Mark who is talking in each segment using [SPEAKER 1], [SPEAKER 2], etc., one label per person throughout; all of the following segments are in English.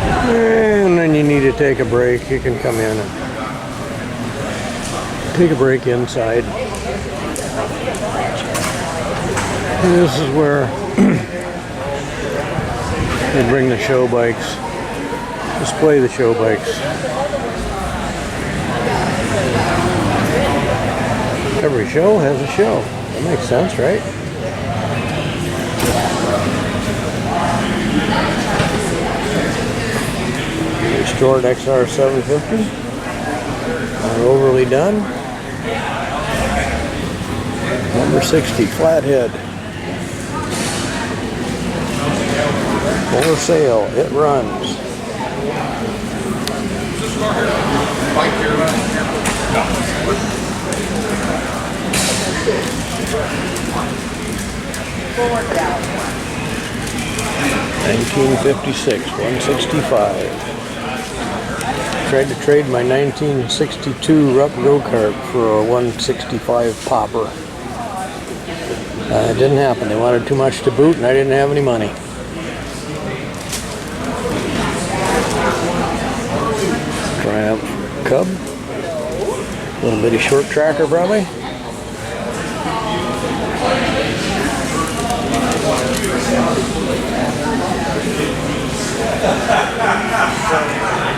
[SPEAKER 1] And then you need to take a break. You can come in and take a break inside. And this is where they bring the show bikes, display the show bikes. Every show has a show. That makes sense, right? Restored XR 750. Not overly done. Number 60, flathead. For sale, it runs. $1956, $165. Tried to trade my 1962 Rupp go-kart for a 165 popper. It didn't happen. They wanted too much to boot and I didn't have any money. Triumph Cub. Little bitty short tracker probably.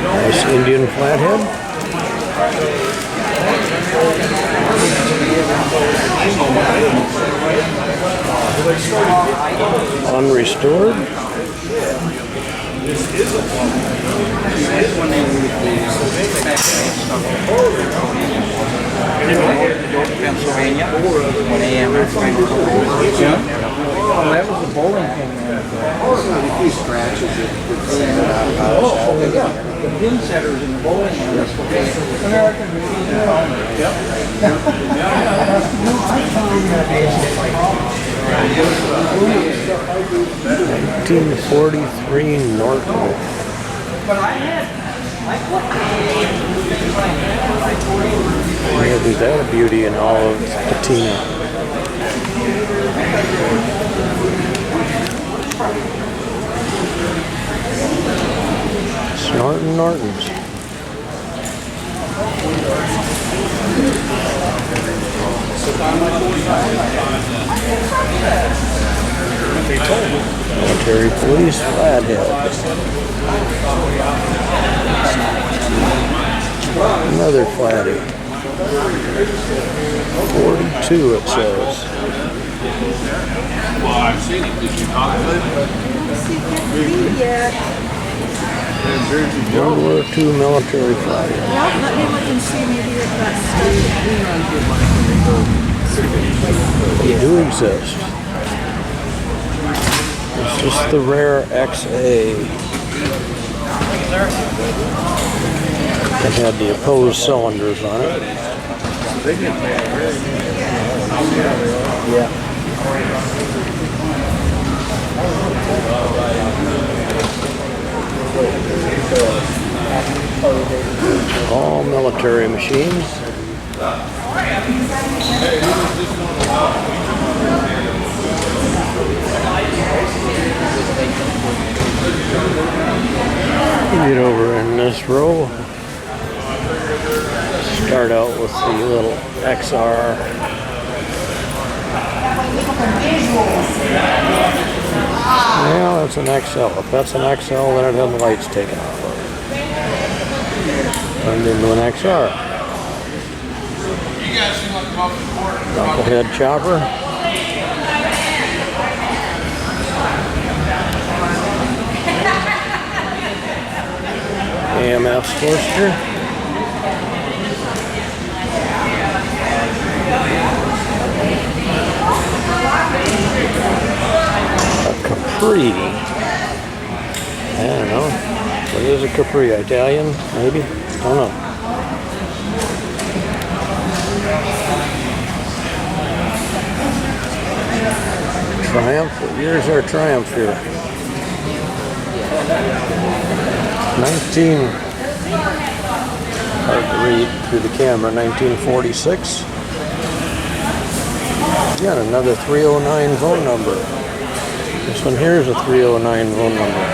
[SPEAKER 1] Nice Indian flathead. Unrestored.
[SPEAKER 2] Pennsylvania, 1 a.m. Well, that was the bowling pin there. Scratches it. The pin setters in the bowling alley. American Yep.
[SPEAKER 1] 1943 Norton. Yeah, is that a beauty in all of patina? Snortin' Nortons. Military police flathead. Another flathead. 42 it says.
[SPEAKER 3] Well, I've seen it. Did you talk to it?
[SPEAKER 1] World War II military flathead.
[SPEAKER 4] Well, let me look and see maybe if that's
[SPEAKER 1] They do exist. It's just the rare XA. It had the opposed cylinders on it. Yeah. All military machines. Get over in this row. Start out with the little XR. Yeah, that's an XL. If that's an XL, then it has the lights taken off of it. Turned into an XR. Knucklehead chopper. AMF Sportster. A Capri. I don't know. What is a Capri? Italian? Maybe? I don't know. Triumph. What years are Triumph here? 19. Hard to read through the camera. 1946. Got another 309 phone number. This one here is a 309 phone number.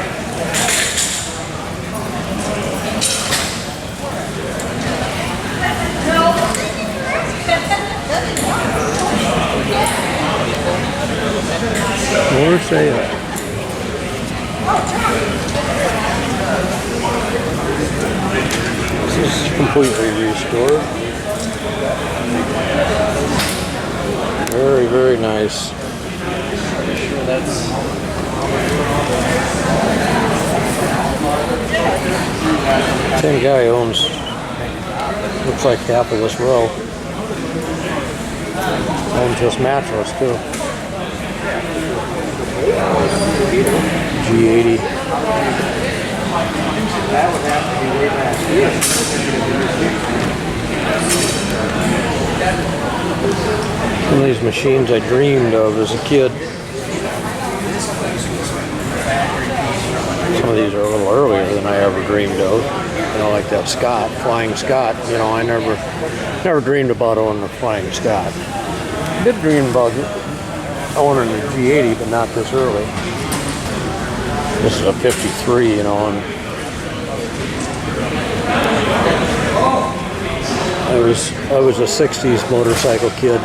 [SPEAKER 1] sale. This is completely restored. Very, very nice. Same guy owns, looks like half of this row. Owns this mattress too. G80.
[SPEAKER 2] That would have to be way back here.
[SPEAKER 1] One of these machines I dreamed of as a kid. Some of these are a little earlier than I ever dreamed of. You know, like that Scott, Flying Scott. You know, I never dreamed about owning a Flying Scott. I did dream about owning a G80, but not this early. This is a 53, you know, and I was a 60s motorcycle kid.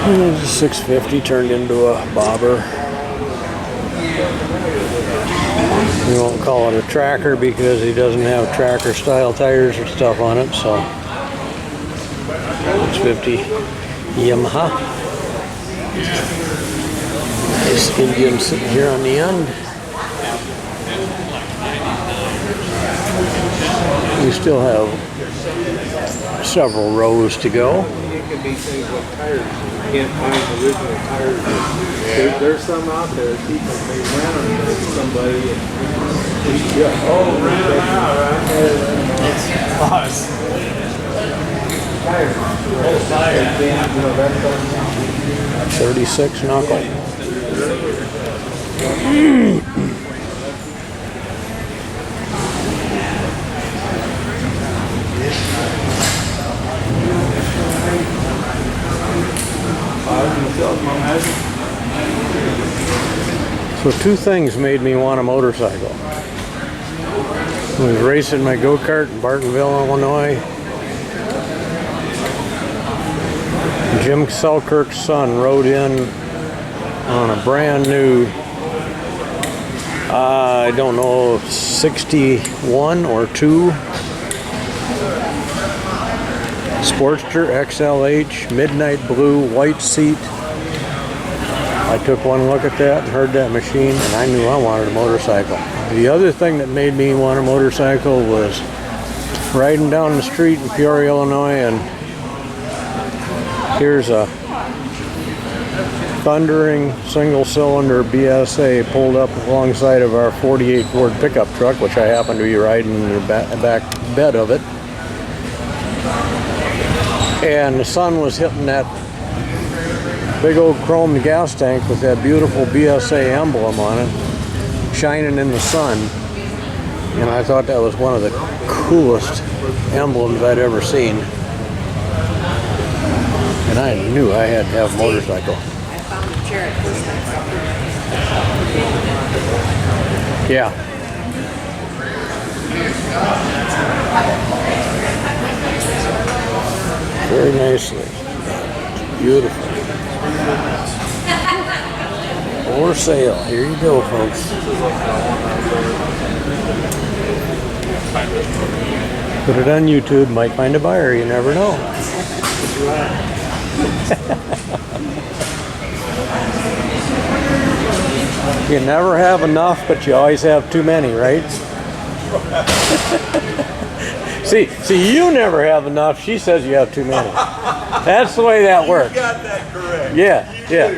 [SPEAKER 1] There's a 650 turned into a bobber. We won't call it a tracker because he doesn't have tracker style tires or stuff on it, so 650 Yamaha. Nice Indian sitting here on the end. We still have several rows to go.
[SPEAKER 2] It could be things like tires. You can't find original tires. There's some out there. People may rent them to somebody. Oh, rent them out, right? It's us. Tires. Old tires. You know, that doesn't count.
[SPEAKER 1] 36 knuckle. So two things made me want a motorcycle. I was racing my go-kart in Bartonville, Illinois. Jim Selkirk's son rode in on a brand new, I don't know, 61 or 2 Sportster XLH, midnight blue, white seat. I took one look at that and heard that machine, and I knew I wanted a motorcycle. The other thing that made me want a motorcycle was riding down the street in Peoria, Illinois, and here's a thundering single-cylinder BSA pulled up alongside of our 48 Ford pickup truck, which I happened to be riding in the back bed of it. And the sun was hitting that big old chromed gas tank with that beautiful BSA emblem on it, shining in the sun. And I thought that was one of the coolest emblems I'd ever seen. And I knew I had to have a motorcycle. Yeah. Very nicely. Beautiful. For sale. Here you go, folks. Put it on YouTube. Might find a buyer. You never know. You never have enough, but you always have too many, right? See, you never have enough. She says you have too many. That's the way that works.
[SPEAKER 3] You got that correct.
[SPEAKER 1] Yeah, yeah.